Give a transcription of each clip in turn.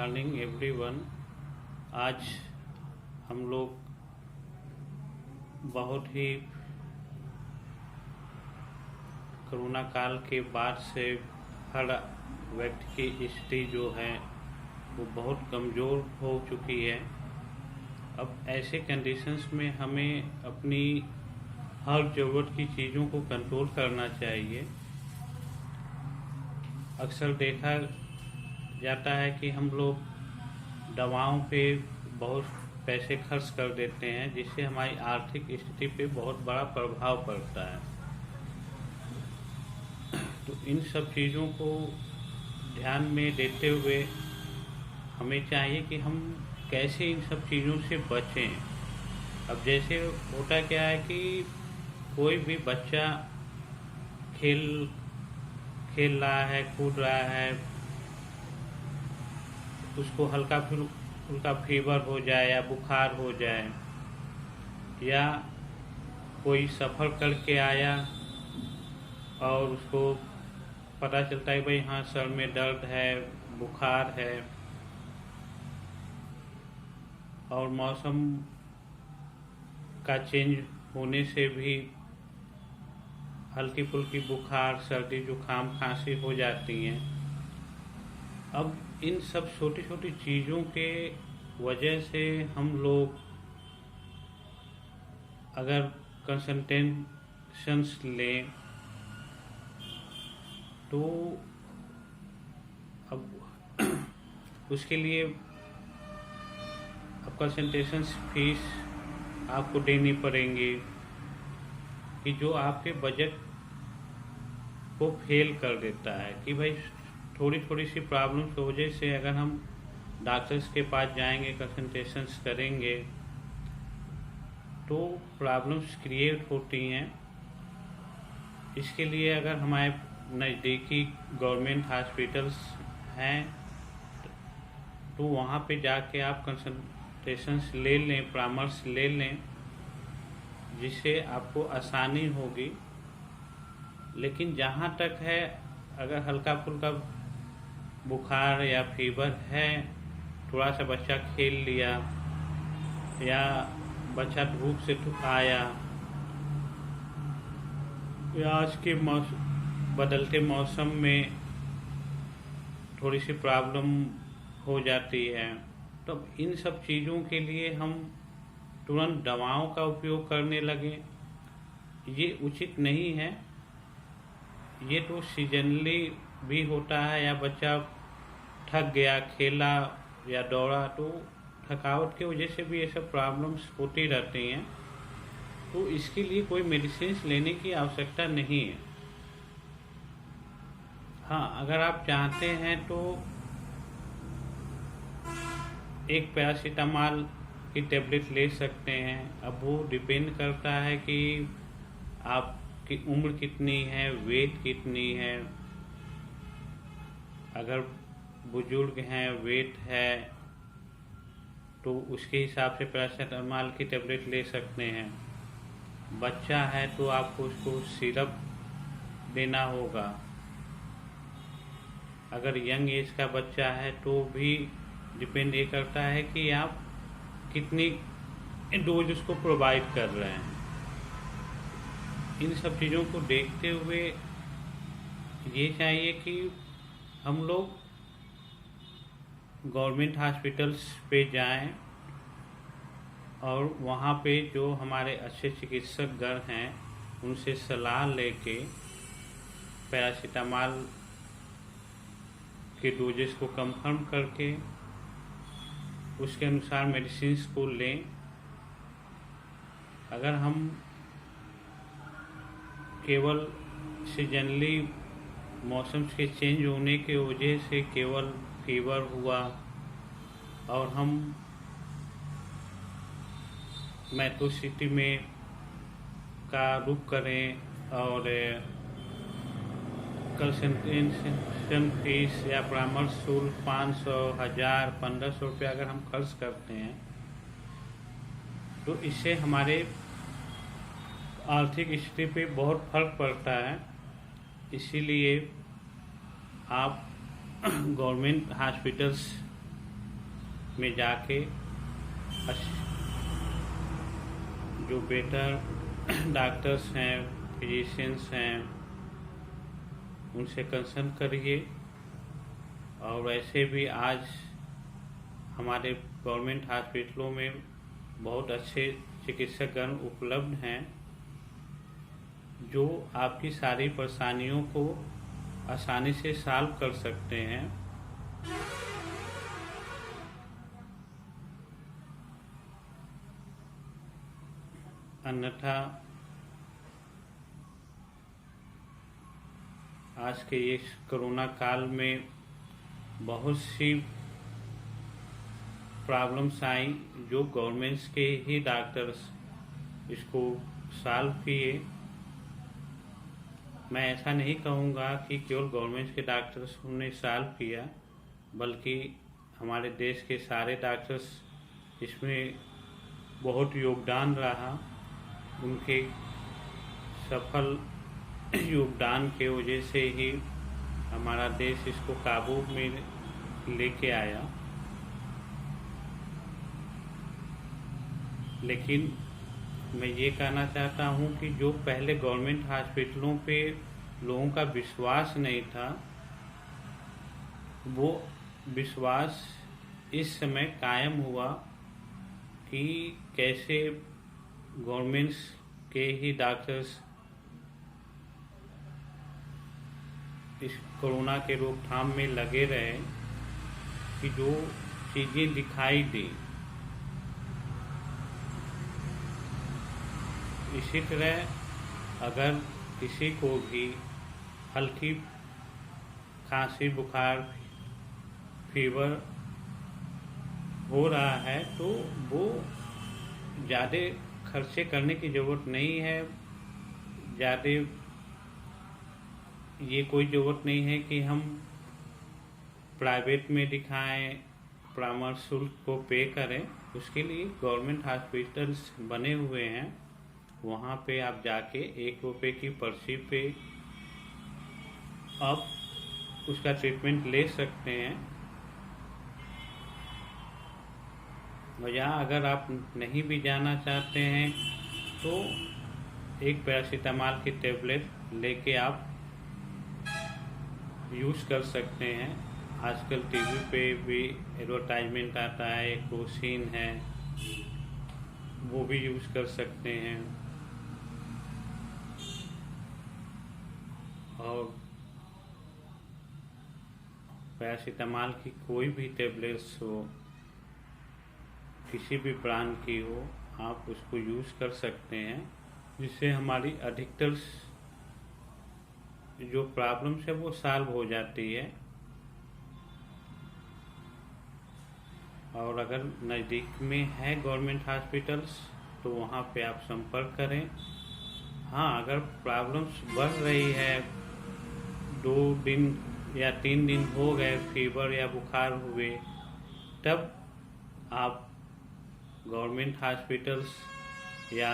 Morning everyone. आज हम लोग बहुत ही कोरोना काल के बाद से हर व्यक्ति की स्थिति जो है वो बहुत कमज़ोर हो चुकी है। अब ऐसे कंडीशंस में हमें अपनी हर ज़रूरत की चीज़ों को कंट्रोल करना चाहिए। अक्सर देखा जाता है कि हम लोग दवाओं पे बहुत पैसे खर्च कर देते हैं, जिससे हमारी आर्थिक स्थिति पे बहुत बड़ा प्रभाव पड़ता है। तो इन सब चीज़ों को ध्यान में देते हुए हमें चाहिए कि हम कैसे इन सब चीज़ों से बचें। अब जैसे होता क्या है कि कोई भी बच्चा खेल रहा है, कूद रहा है, उसको हल्का फुल्का फीवर हो जाए या बुखार हो जाए, या कोई सफ़र करके आया और उसको पता चलता है भाई हाँ सर में दर्द है, बुखार है, और मौसम का चेंज होने से भी हल्की फुल्की बुखार, सर्दी, जुकाम, खांसी हो जाती हैं। अब इन सब छोटी छोटी चीज़ों के वजह से हम लोग अगर कंसल्टेशंस लें तो अब उसके लिए अब कंसल्टेशंस फीस आपको देनी पड़ेंगी कि जो आपके बजट को फेल कर देता है। कि भाई थोड़ी थोड़ी सी प्रॉब्लम की वजह से अगर हम डॉक्टर्स के पास जाएंगे, कंसल्टेशंस करेंगे, तो प्रॉब्लम्स क्रिएट होती हैं। इसके लिए अगर हमारे नज़दीकी गवर्नमेंट हॉस्पिटल्स हैं तो वहाँ पे जाके आप कंसल्टेशंस ले लें, परामर्श ले लें, जिससे आपको आसानी होगी। लेकिन जहाँ तक है, अगर हल्का फुल्का बुखार या फीवर है, थोड़ा सा बच्चा खेल लिया या बच्चा धूप से आया, या आज के बदलते मौसम में थोड़ी सी प्रॉब्लम हो जाती है, तो इन सब चीज़ों के लिए हम तुरंत दवाओं का उपयोग करने लगे, ये उचित नहीं है। ये तो सीजनली भी होता है, या बच्चा थक गया, खेला या दौड़ा, तो थकावट की वजह से भी ये सब प्रॉब्लम्स होती रहती हैं। तो इसके लिए कोई मेडिसिन लेने की आवश्यकता नहीं है। हाँ, अगर आप चाहते हैं तो एक पैरासीटामॉल की टेबलेट ले सकते हैं। अब वो डिपेंड करता है कि आपकी उम्र कितनी है, वेट कितनी है। अगर बुजुर्ग हैं, वेट है, तो उसके हिसाब से पैरासीटामॉल की टेबलेट ले सकते हैं। बच्चा है तो आपको उसको सिरप देना होगा। अगर यंग एज का बच्चा है तो भी डिपेंड ये करता है कि आप कितनी डोज उसको प्रोवाइड कर रहे हैं। इन सब चीज़ों को देखते हुए ये चाहिए कि हम लोग गवर्नमेंट हॉस्पिटल्स पे जाएं और वहाँ पे जो हमारे अच्छे चिकित्सकगण हैं उनसे सलाह लेके पैरासीटामॉल के डोजेस को कंफर्म करके उसके अनुसार मेडिसिन्स को लें। अगर हम केवल सीजनली मौसम के चेंज होने की वजह से केवल फीवर हुआ और हम मेट्रो सिटी में का रुख करें और कंसल्टेशन फीस या परामर्श शुल्क 500, 1000, 1500 रुपये अगर हम खर्च करते हैं, तो इससे हमारे आर्थिक स्थिति पे बहुत फर्क पड़ता है। इसीलिए आप गवर्नमेंट हॉस्पिटल्स में जाके जो बेटर डॉक्टर्स हैं, फिजिशियंस हैं, उनसे कंसल्ट करिए। और वैसे भी आज हमारे गवर्नमेंट हॉस्पिटलों में बहुत अच्छे चिकित्सकगण उपलब्ध हैं जो आपकी सारी परेशानियों को आसानी से सॉल्व कर सकते हैं। अन्यथा आज के इस कोरोना काल में बहुत सी प्रॉब्लम्स आई जो गवर्नमेंट्स के ही डॉक्टर्स इसको सॉल्व किए। मैं ऐसा नहीं कहूँगा कि केवल गवर्नमेंट के डॉक्टर्स ने सॉल्व किया, बल्कि हमारे देश के सारे डॉक्टर्स इसमें बहुत योगदान रहा। उनके सफल योगदान के वजह से ही हमारा देश इसको काबू में लेके आया। लेकिन मैं ये कहना चाहता हूँ कि जो पहले गवर्नमेंट हॉस्पिटलों पे लोगों का विश्वास नहीं था, वो विश्वास इस समय कायम हुआ कि कैसे गवर्नमेंट्स के ही डॉक्टर्स इस कोरोना के रोकथाम में लगे रहे कि जो चीज़ें दिखाई दी। इसी तरह अगर किसी को भी हल्की खांसी, बुखार, फीवर हो रहा है तो वो ज़्यादा खर्चे करने की ज़रूरत नहीं है। ज़्यादा ये कोई ज़रूरत नहीं है कि हम प्राइवेट में दिखाएं, परामर्श शुल्क को पे करें। उसके लिए गवर्नमेंट हॉस्पिटल्स बने हुए हैं, वहाँ पे आप जाके 1 रुपये की पर्ची पे आप उसका ट्रीटमेंट ले सकते हैं। या अगर आप नहीं भी जाना चाहते हैं तो एक पैरासीटामॉल की टेबलेट लेके आप यूज़ कर सकते हैं। आजकल टीवी पे भी एडवर्टाइजमेंट आता है, एक क्रोसिन है, वो भी यूज़ कर सकते हैं। और पैरासीटामॉल की कोई भी टेबलेट्स हो, किसी भी ब्रांड की हो, आप उसको यूज़ कर सकते हैं, जिससे हमारी अधिकतर जो प्रॉब्लम्स है वो सॉल्व हो जाती है। और अगर नज़दीक में है गवर्नमेंट हॉस्पिटल्स तो वहाँ पे आप संपर्क करें। हाँ, अगर प्रॉब्लम्स बढ़ रही है, 2 दिन या 3 दिन हो गए फीवर या बुखार हुए, तब आप गवर्नमेंट हॉस्पिटल्स या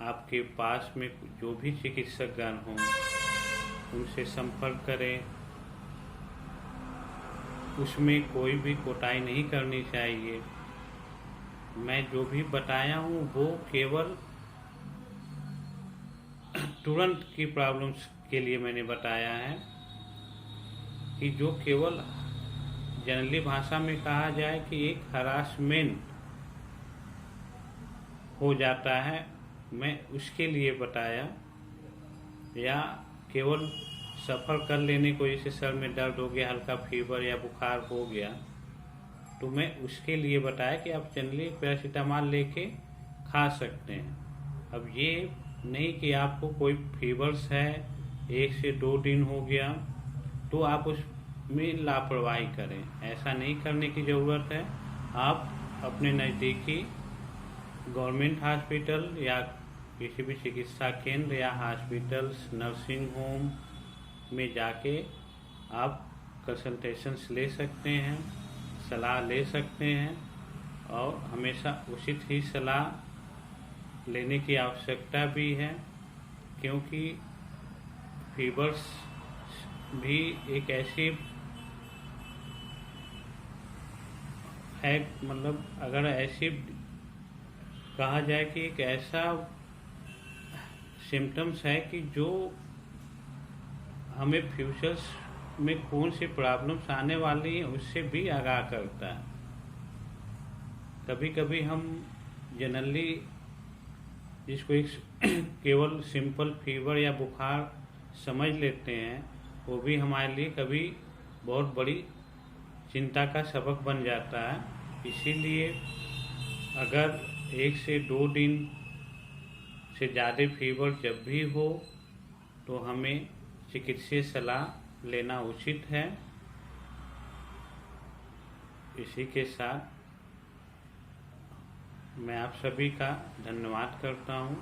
आपके पास में जो भी चिकित्सकगण हों उनसे संपर्क करें। उसमें कोई भी कोताही नहीं करनी चाहिए। मैं जो भी बताया हूँ वो केवल तुरंत की प्रॉब्लम्स के लिए मैंने बताया है, कि जो केवल जनरली भाषा में कहा जाए कि एक हरासमेंट हो जाता है, मैं उसके लिए बताया। या केवल सफ़र कर लेने को, जैसे सर में दर्द हो गया, हल्का फीवर या बुखार हो गया, तो मैं उसके लिए बताया कि आप जनरली पैरासीटामॉल लेके खा सकते हैं। अब ये नहीं कि आपको कोई फीवर्स है, 1 से 2 दिन हो गया तो आप उसमें लापरवाही करें। ऐसा नहीं करने की ज़रूरत है। आप अपने नज़दीकी गवर्नमेंट हॉस्पिटल या किसी भी चिकित्सा केंद्र या हॉस्पिटल्स, नर्सिंग होम में जाके आप कंसल्टेशंस ले सकते हैं, सलाह ले सकते हैं। और हमेशा उचित ही सलाह लेने की आवश्यकता भी है, क्योंकि फीवर्स भी एक ऐसी है, मतलब अगर ऐसी कहा जाए कि एक ऐसा सिम्टम्स है कि जो हमें फ्यूचर्स में कौन सी प्रॉब्लम्स आने वाली हैं उससे भी आगाह करता है। कभी कभी हम जनरली जिसको एक केवल सिंपल फीवर या बुखार समझ लेते हैं, वो भी हमारे लिए कभी बहुत बड़ी चिंता का सबक बन जाता है। इसीलिए अगर 1 से 2 दिन से ज़्यादा फीवर जब भी हो तो हमें चिकित्सीय सलाह लेना उचित है। इसी के साथ मैं आप सभी का धन्यवाद करता हूँ।